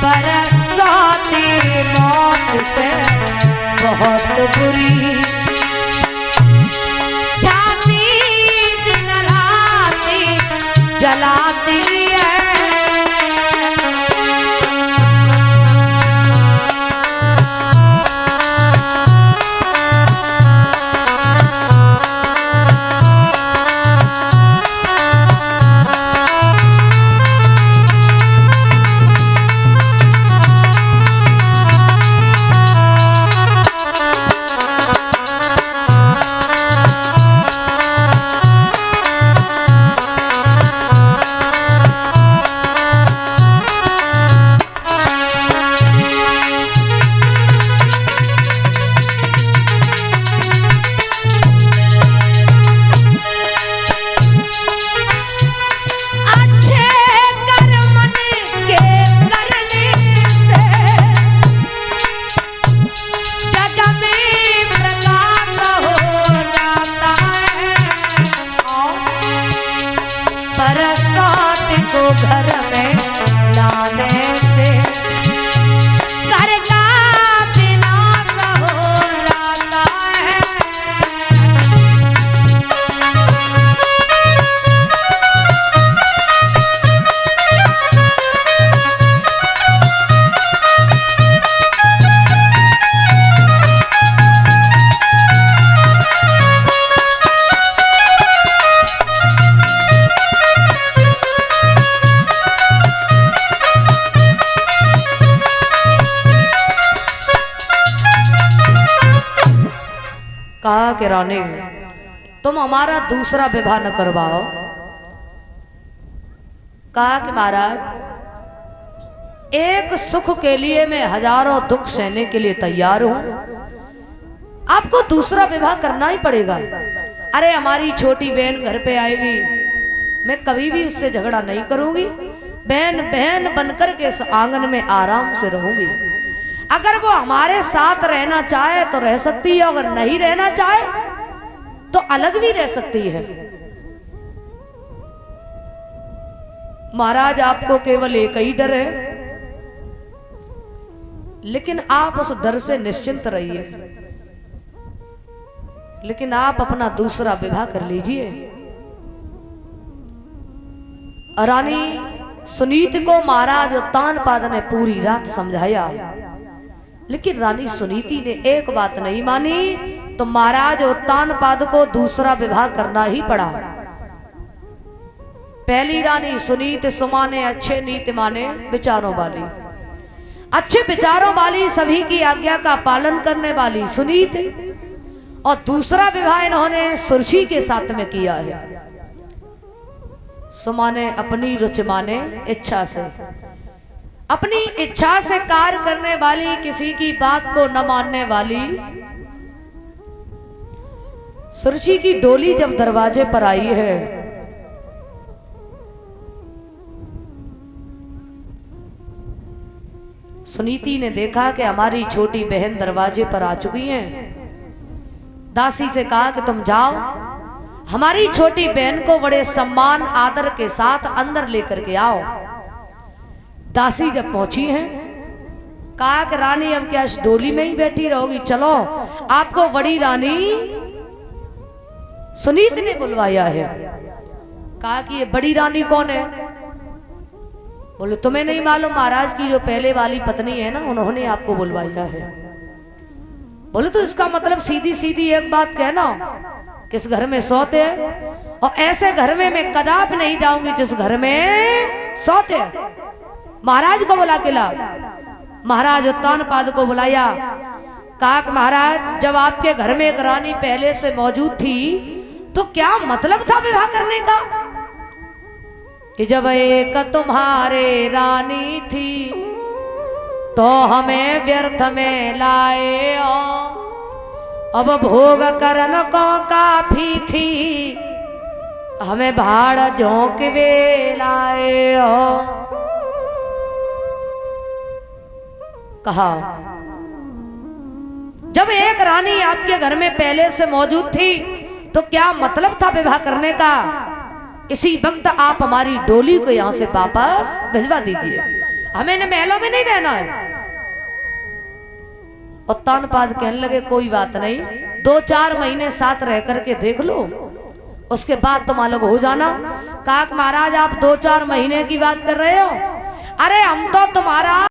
बरसाती मौत से बहुत बुरी, छाती दिन राती जलाती है। घर में लाने से घर का विनाश हो जाता है। कहा कि रानी तुम हमारा दूसरा विवाह न करवाओ। कहा कि महाराज एक सुख के लिए मैं हजारों दुख सहने के लिए तैयार हूं, आपको दूसरा विवाह करना ही पड़ेगा। अरे हमारी छोटी बहन घर पे आएगी, मैं कभी भी उससे झगड़ा नहीं करूंगी, बहन बहन बनकर के इस आंगन में आराम से रहूंगी। अगर वो हमारे साथ रहना चाहे तो रह सकती है, अगर नहीं रहना चाहे तो अलग भी रह सकती है। महाराज आपको केवल एक ही डर है, लेकिन आप उस डर से निश्चिंत रहिए, लेकिन आप अपना दूसरा विवाह कर लीजिए। रानी सुनीति को महाराज उत्तानपाद ने पूरी रात समझाया, लेकिन रानी सुनीति ने एक बात नहीं मानी, तो महाराज उत्तानपाद को दूसरा विवाह करना ही पड़ा। पहली रानी सुनीति सुमाने अच्छे नीति माने विचारों वाली, अच्छे विचारों वाली, सभी की आज्ञा का पालन करने वाली सुनीति, और दूसरा विवाह इन्होंने सुरछी के साथ में किया है। सुमाने अपनी रुचि माने इच्छा से, अपनी इच्छा से कार्य करने वाली, किसी की बात को न मानने वाली सुरुचि की डोली जब दरवाजे पर आई है, सुनीति ने देखा कि हमारी छोटी बहन दरवाजे पर आ चुकी हैं। दासी से कहा कि तुम जाओ, हमारी छोटी बहन को बड़े सम्मान आदर के साथ अंदर लेकर के आओ। दासी जब पहुंची हैं, कहा कि रानी अब क्या इस डोली में ही बैठी रहोगी, चलो आपको बड़ी रानी सुनीति ने बुलवाया है। कहा कि ये बड़ी रानी कौन है? बोले तुम्हें नहीं मालूम, महाराज की जो पहले वाली पत्नी है ना, उन्होंने आपको बुलवाया है। बोले तो इसका मतलब सीधी सीधी एक बात कहना, किस घर में सोते हैं, और ऐसे घर में मैं कदापि नहीं जाऊंगी जिस घर में सोते हैं। महाराज को बुला के ला। महाराज उत्तानपाद को बुलाया। कहा कि महाराज जब आपके घर में एक रानी पहले से मौजूद थी तो क्या मतलब था विवाह करने का, कि जब एक तुम्हारे रानी थी तो हमें व्यर्थ में लाए हो, अब भोग करन को काफी थी हमें भाड़ झोंक वे लाए हो। कहा जब एक रानी आपके घर में पहले से मौजूद थी तो क्या मतलब था विवाह करने का, इसी वक्त आप हमारी डोली को यहां से वापस भिजवा दीजिए। हमें इन महलों में नहीं रहना है। और तानपाद कहने लगे कोई बात नहीं, 2-4 महीने साथ रह करके देख लो, उसके बाद तुम अलग हो जाना। काक महाराज आप 2-4 महीने की बात कर रहे हो? अरे हम तो तुम्हारा